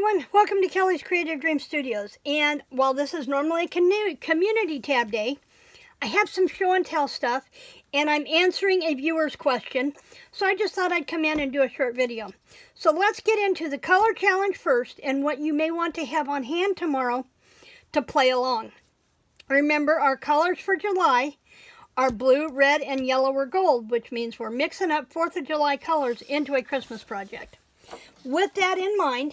everyone, welcome to Kelly's Creative Dream Studios. And while this is normally a community tab day, I have some show and tell stuff and I'm answering a viewer's question. So I just thought I'd come in and do a short video. So let's get into the color challenge first and what you may want to have on hand tomorrow to play along. Remember, our colors for July are blue, red, and yellow or gold, which means we're mixing up 4th of July colors into a Christmas project. With that in mind,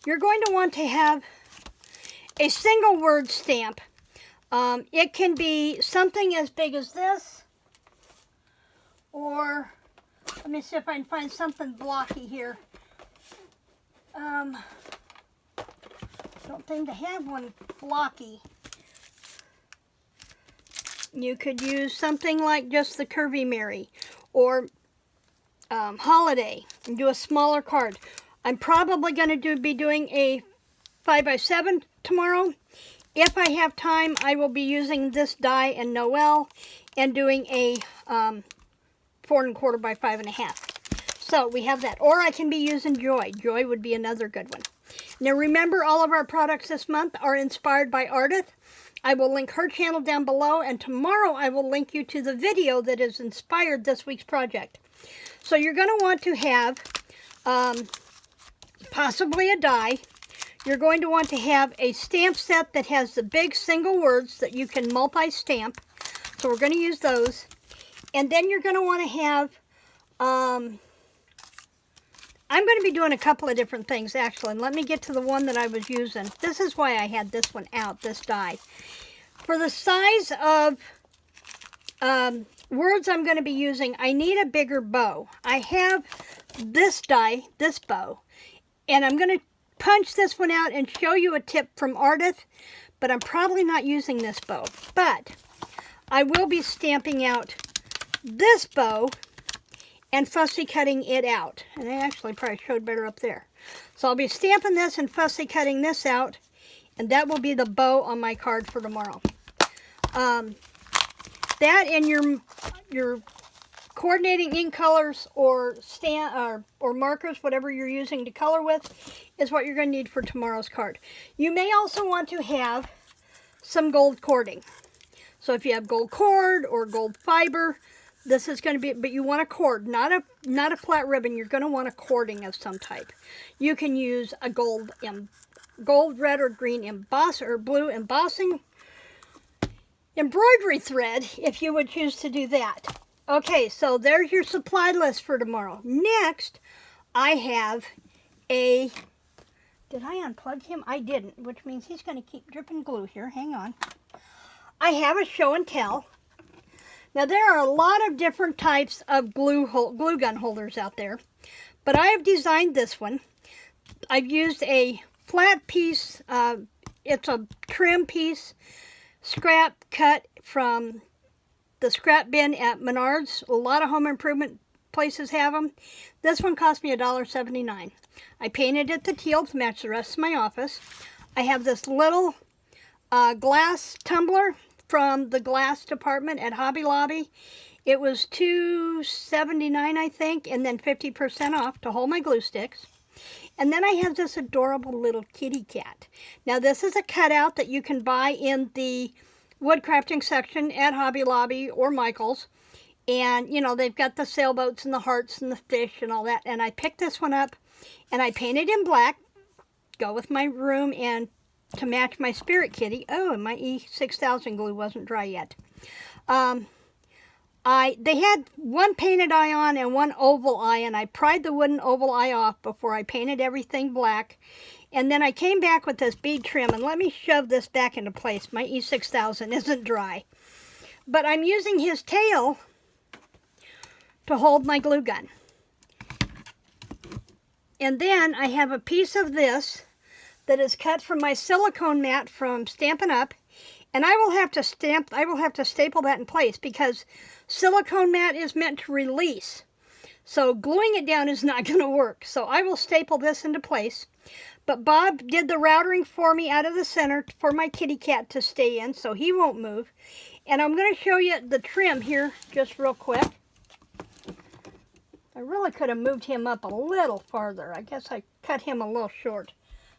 you're going to want to have a single word stamp. It can be something as big as this, or let me see if I can find something blocky here. Don't think to have one blocky. You could use something like just the Curvy Mary or Holiday and do a smaller card. I'm probably going to be doing a 5x7 tomorrow. If I have time, I will be using this die and Noel and doing a 4 1/4 by 5.5. So we have that. Or I can be using Joy. Joy would be another good one. Now remember, all of our products this month are inspired by Ardith. I will link her channel down below, and tomorrow I will link you to the video that has inspired this week's project. So you're going to want to have possibly a die. You're going to want to have a stamp set that has the big single words that you can multi-stamp. So we're going to use those. And then you're going to want to have, I'm going to be doing a couple of different things actually. And let me get to the one that I was using. This is why I had this one out, this die. For the size of words I'm going to be using, I need a bigger bow. I have this die, this bow, and I'm going to punch this one out and show you a tip from Ardith, but I'm probably not using this bow. But I will be stamping out this bow and fussy cutting it out. And I actually probably showed better up there. So I'll be stamping this and fussy cutting this out, and that will be the bow on my card for tomorrow. That and your coordinating ink colors or markers, whatever you're using to color with, is what you're going to need for tomorrow's card. You may also want to have some gold cording. So if you have gold cord or gold fiber, this is going to be, but you want a cord, not a flat ribbon. You're going to want a cording of some type. You can use a gold, red or green emboss or blue embossing embroidery thread if you would choose to do that. Okay, so there's your supply list for tomorrow. Next, I have a, did I unplug him? I didn't, which means he's going to keep dripping glue here. Hang on. I have a show and tell. Now there are a lot of different types of glue gun holders out there, but I have designed this one. I've used a flat piece, it's a trim piece, scrap cut from the scrap bin at Menards. A lot of home improvement places have them. This one cost me $1.79. I painted it the teal to match the rest of my office. I have this little glass tumbler from the glass department at Hobby Lobby. It was $2.79, I think, and then 50% off to hold my glue sticks. And then I have this adorable little kitty cat. Now this is a cutout that you can buy in the wood crafting section at Hobby Lobby or Michael's. And, you know, they've got the sailboats and the hearts and the fish and all that. And I picked this one up and I painted in black. Go with my room and to match my spirit kitty. Oh, and my E6000 glue wasn't dry yet. They had one painted eye on and one oval eye, and I pried the wooden oval eye off before I painted everything black. And then I came back with this bead trim, and let me shove this back into place. My E6000 isn't dry. But I'm using his tail to hold my glue gun. And then I have a piece of this that is cut from my silicone mat from Stampin' Up. And I will have to staple that in place because silicone mat is meant to release. So gluing it down is not going to work. So I will staple this into place. But Bob did the routering for me out of the center for my kitty cat to stay in, so he won't move. And I'm going to show you the trim here just real quick. I really could have moved him up a little farther. I guess I cut him a little short.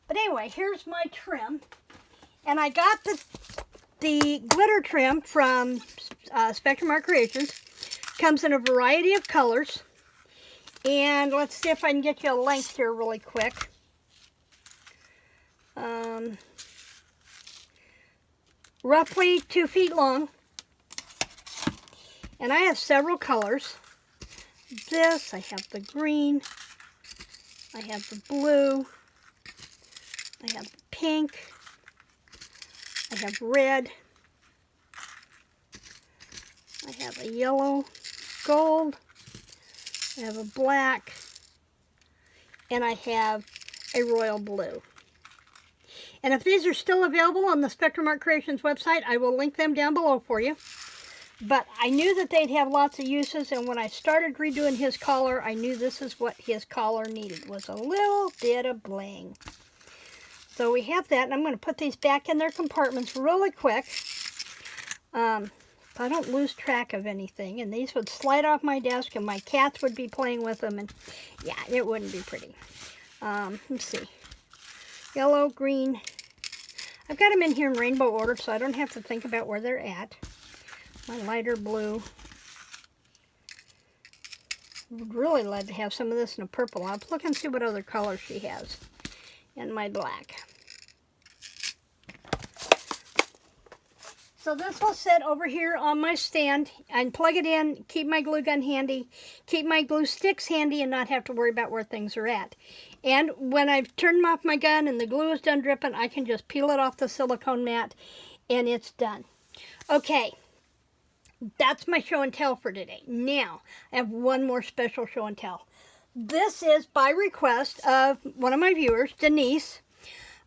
But anyway, here's my trim. And I got the glitter trim from Spectrum Art Creations. Comes in a variety of colors. And let's see if I can get you a length here really quick. Roughly 2 feet long. And I have several colors. This, I have the green. I have the blue. I have the pink. I have red. I have a yellow, gold. I have a black. And I have a royal blue. And if these are still available on the Spectrum Art Creations website, I will link them down below for you. But I knew that they'd have lots of uses, and when I started redoing his collar, I knew this is what his collar needed, was a little bit of bling. So we have that, and I'm going to put these back in their compartments really quick. If I don't lose track of anything, and these would slide off my desk, and my cats would be playing with them, and yeah, it wouldn't be pretty. Let's see. Yellow, green. I've got them in here in rainbow order, so I don't have to think about where they're at. My lighter blue. Would really like to have some of this in a purple. I'll look and see what other colors she has. And my black. So this will sit over here on my stand and plug it in, keep my glue gun handy, keep my glue sticks handy, and not have to worry about where things are at. And when I've turned off my gun and the glue is done dripping, I can just peel it off the silicone mat and it's done. Okay. That's my show and tell for today. Now, I have one more special show and tell. This is by request of one of my viewers, Denise.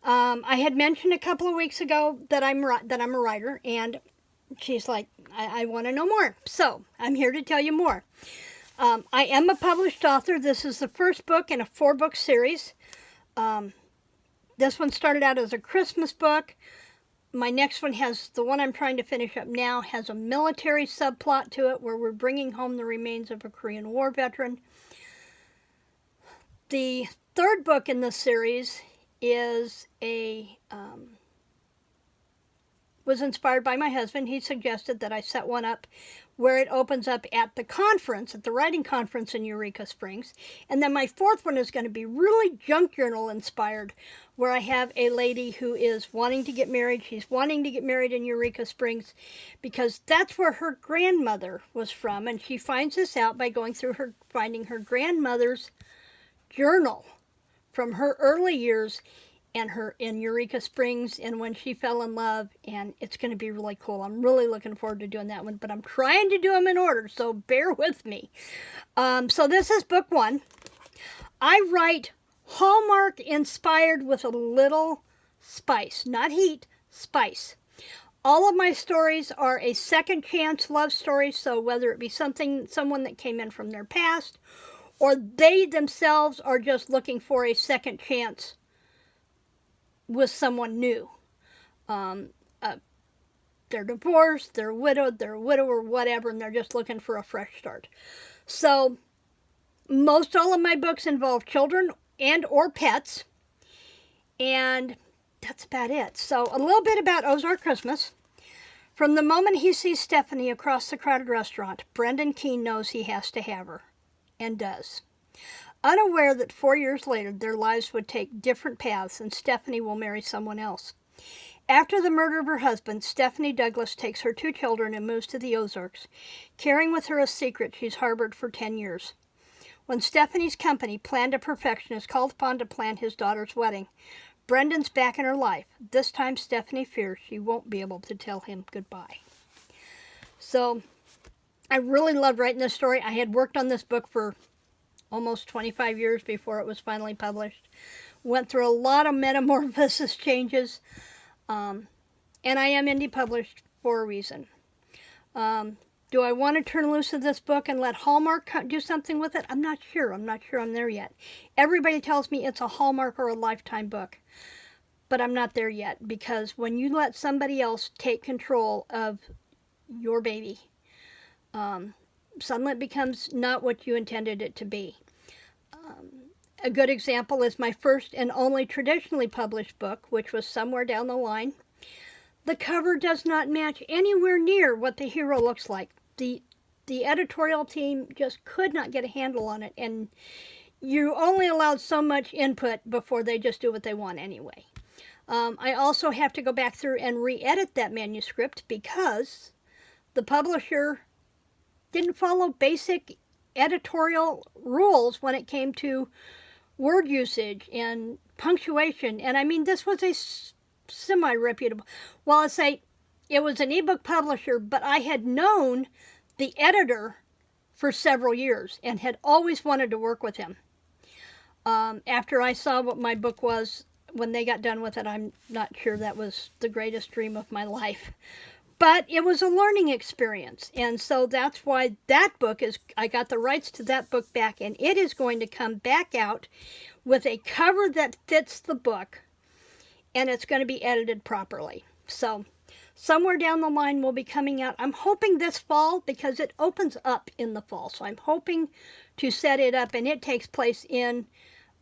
I had mentioned a couple of weeks ago that I'm a writer, and she's like, I want to know more. So, I'm here to tell you more. I am a published author. This is the first book in a 4-book series. This one started out as a Christmas book. My next one the one I'm trying to finish up now, has a military subplot to it where we're bringing home the remains of a Korean War veteran. The third book in this series is was inspired by my husband. He suggested that I set one up where it opens up at the conference, at the writing conference in Eureka Springs. And then my fourth one is going to be really junk journal inspired, where I have a lady who is wanting to get married. She's wanting to get married in Eureka Springs because that's where her grandmother was from. And she finds this out by going through finding her grandmother's journal from her early years and her in Eureka Springs and when she fell in love, and it's going to be really cool. I'm really looking forward to doing that one, but I'm trying to do them in order, so bear with me. So this is book 1. I write Hallmark inspired with a little spice, not heat, spice. All of my stories are a second chance love story, so whether it be someone that came in from their past, or they themselves are just looking for a second chance with someone new. They're divorced, they're widowed, they're a widower, whatever, and they're just looking for a fresh start. So, most all of my books involve children and or pets, and that's about it. So, a little bit about Ozark Christmas. From the moment he sees Stephanie across the crowded restaurant, Brendan Keene knows he has to have her, and does. Unaware that 4 years later their lives would take different paths and Stephanie will marry someone else. After the murder of her husband, Stephanie Douglas takes her 2 children and moves to the Ozarks, carrying with her a secret she's harbored for 10 years. When Stephanie's company, Plan to Perfection, is called upon to plan his daughter's wedding, Brendan's back in her life. This time Stephanie fears she won't be able to tell him goodbye. So, I really loved writing this story. I had worked on this book for almost 25 years before it was finally published. Went through a lot of metamorphosis changes. And I am indie published for a reason. Do I want to turn loose of this book and let Hallmark do something with it? I'm not sure. I'm not sure I'm there yet. Everybody tells me it's a Hallmark or a Lifetime book. But I'm not there yet, because when you let somebody else take control of your baby, suddenly it becomes not what you intended it to be. A good example is my first and only traditionally published book, which was Somewhere Down the Line. The cover does not match anywhere near what the hero looks like. The editorial team just could not get a handle on it, and you only allowed so much input before they just do what they want anyway. I also have to go back through and re-edit that manuscript because the publisher didn't follow basic editorial rules when it came to word usage and punctuation. And I mean, this was a semi-reputable, well, I say it was an ebook publisher, but I had known the editor for several years and had always wanted to work with him. After I saw what my book was, when they got done with it, I'm not sure that was the greatest dream of my life. But it was a learning experience. And so that's why that book is, I got the rights to that book back, and it is going to come back out with a cover that fits the book, and it's going to be edited properly. So Somewhere Down the Line will be coming out, I'm hoping this fall, because it opens up in the fall. So I'm hoping to set it up, and it takes place in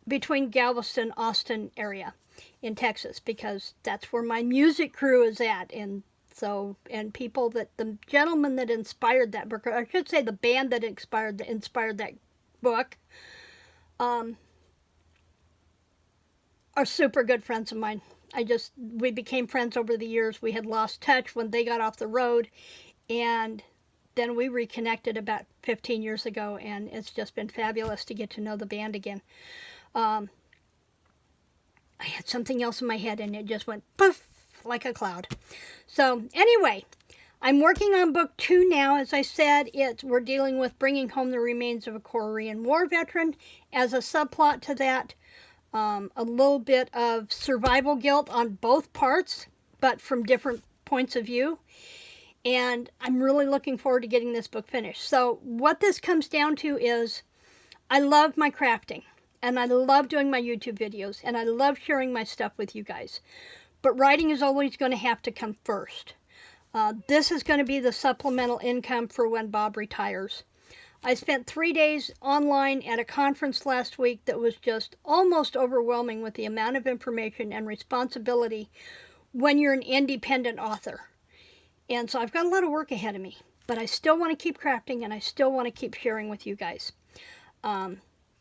between Galveston, Austin area in Texas, because that's where my music crew is at. And so, and people that, the gentleman that inspired that book, or I should say the band that inspired that book, are super good friends of mine. We became friends over the years. We had lost touch when they got off the road, and then we reconnected about 15 years ago, and it's just been fabulous to get to know the band again. I had something else in my head, and it just went poof, like a cloud. So anyway, I'm working on book 2 now. As I said, we're dealing with bringing home the remains of a Korean War veteran. As a subplot to that, a little bit of survival guilt on both parts, but from different points of view. And I'm really looking forward to getting this book finished. So what this comes down to is, I love my crafting, and I love doing my YouTube videos, and I love sharing my stuff with you guys. But writing is always going to have to come first. This is going to be the supplemental income for when Bob retires. I spent 3 days online at a conference last week that was just almost overwhelming with the amount of information and responsibility when you're an independent author. And so I've got a lot of work ahead of me, but I still want to keep crafting, and I still want to keep sharing with you guys.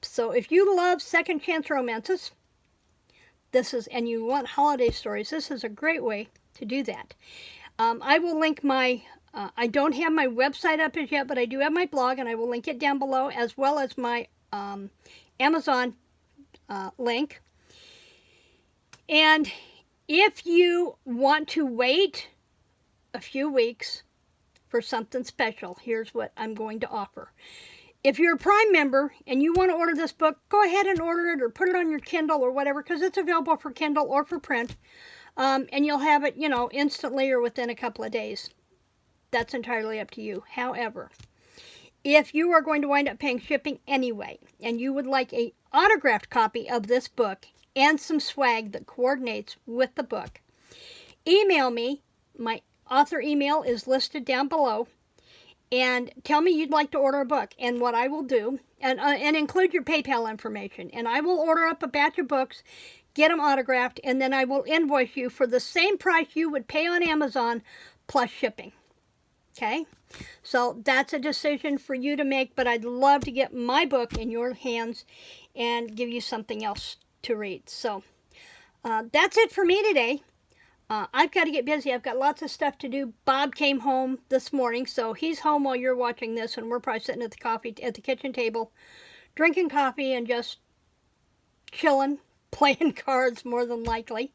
So if you love second chance romances, and you want holiday stories, this is a great way to do that. I will link my, I don't have my website up as yet, but I do have my blog, and I will link it down below, as well as my Amazon link. And if you want to wait a few weeks for something special, here's what I'm going to offer. If you're a Prime member and you want to order this book, go ahead and order it, or put it on your Kindle or whatever, because it's available for Kindle or for print. And you'll have it, instantly or within a couple of days. That's entirely up to you. However, if you are going to wind up paying shipping anyway, and you would like an autographed copy of this book and some swag that coordinates with the book, email me. My author email is listed down below, and tell me you'd like to order a book. And what I will do, and include your PayPal information, and I will order up a batch of books, get them autographed, and then I will invoice you for the same price you would pay on Amazon plus shipping. Okay? So that's a decision for you to make, but I'd love to get my book in your hands and give you something else to read. So that's it for me today. I've got to get busy. I've got lots of stuff to do. Bob came home this morning, so he's home while you're watching this, and we're probably sitting at the kitchen table, drinking coffee and just chilling, playing cards more than likely.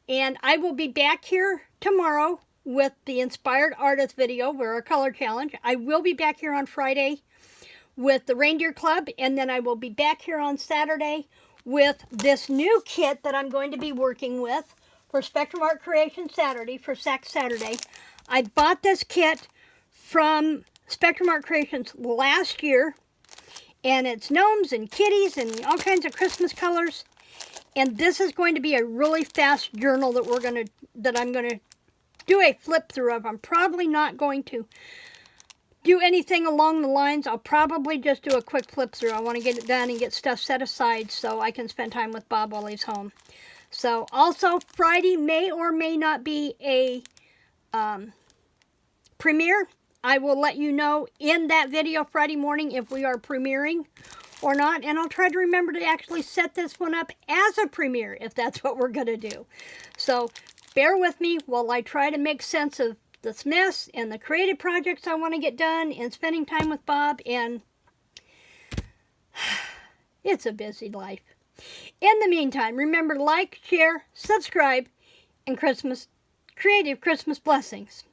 And I will be back here tomorrow with the Inspired Artist video, we're a color challenge. I will be back here on Friday with the Reindeer Club, and then I will be back here on Saturday with this new kit that I'm going to be working with for Spectrum Art Creation Saturday, for Sack Saturday. I bought this kit from Spectrum Art Creations last year, and it's gnomes and kitties and all kinds of Christmas colors. And this is going to be a really fast journal that I'm going to do a flip through of. I'm probably not going to do anything along the lines. I'll probably just do a quick flip through. I want to get it done and get stuff set aside so I can spend time with Bob while he's home. So also Friday may or may not be a premiere. I will let you know in that video Friday morning if we are premiering or not. And I'll try to remember to actually set this one up as a premiere if that's what we're going to do. So bear with me while I try to make sense of this mess and the creative projects I want to get done and spending time with Bob. And it's a busy life. In the meantime, remember, like, share, subscribe, and creative Christmas blessings.